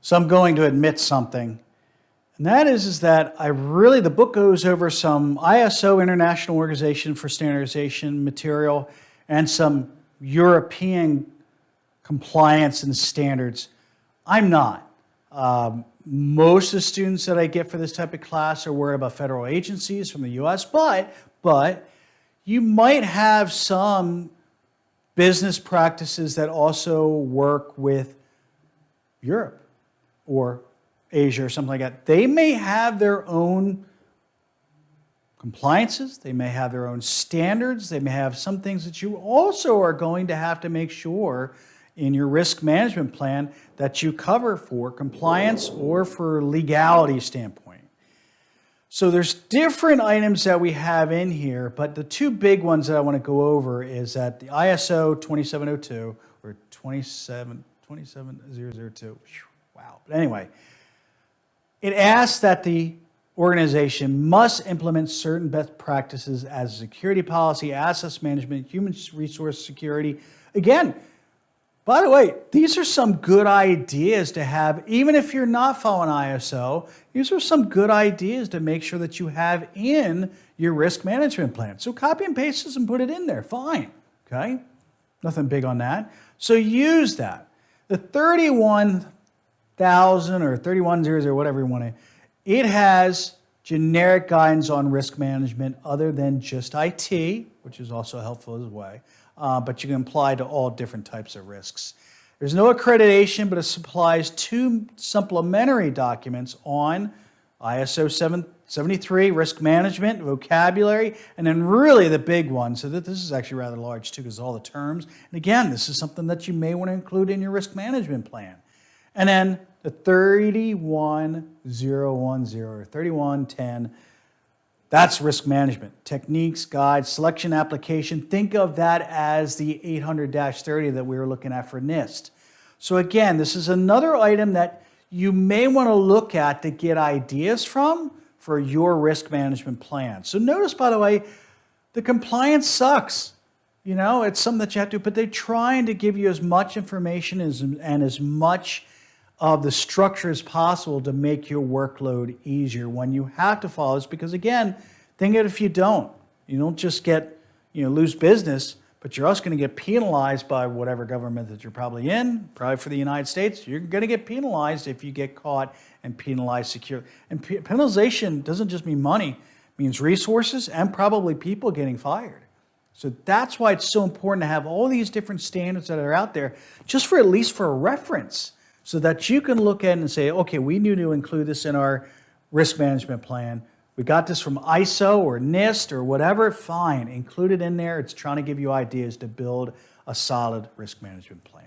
So I'm going to admit something. And that is that the book goes over some ISO, International Organization for Standardization material, and some European compliance and standards. I'm not. Most of the students that I get for this type of class are worried about federal agencies from the US, but you might have some business practices that also work with Europe or Asia or something like that. They may have their own compliances, they may have their own standards, they may have some things that you also are going to have to make sure in your risk management plan that you cover for compliance or for legality standpoint. So there's different items that we have in here, but the two big ones that I want to go over is that the ISO 27002 or 27002. Wow. But anyway, it asks that the organization must implement certain best practices as security policy, assets management, human resource security. Again, by the way, these are some good ideas to have, even if you're not following ISO. These are some good ideas to make sure that you have in your risk management plan. So copy and paste this and put it in there, fine, okay? Nothing big on that. So use that. The 31,000 or 3100 or whatever you want to, it has generic guidance on risk management other than just IT, which is also helpful as well. But you can apply to all different types of risks. There's no accreditation, but it supplies two supplementary documents on ISO 73, risk management, vocabulary, and then really the big one. So this is actually rather large too because of all the terms. And again, this is something that you may want to include in your risk management plan. And then the 31010 or 3110, that's risk management. Techniques, guides, selection, application. Think of that as the 800-30 that we were looking at for NIST. So again, this is another item that you may want to look at to get ideas from for your risk management plan. So notice, by the way, the compliance sucks. You know, it's something that you have to, but they're trying to give you as much information and as much of the structure as possible to make your workload easier when you have to follow this. Because again, think of it if you don't. You don't just get, lose business, but you're also going to get penalized by whatever government that you're probably in. Probably for the United States, you're going to get penalized if you get caught and penalized securely. And penalization doesn't just mean money. It means resources and probably people getting fired. So that's why it's so important to have all these different standards that are out there, just for at least for a reference, so that you can look at it and say, okay, we need to include this in our risk management plan. We got this from ISO or NIST or whatever, fine, include it in there. It's trying to give you ideas to build a solid risk management plan.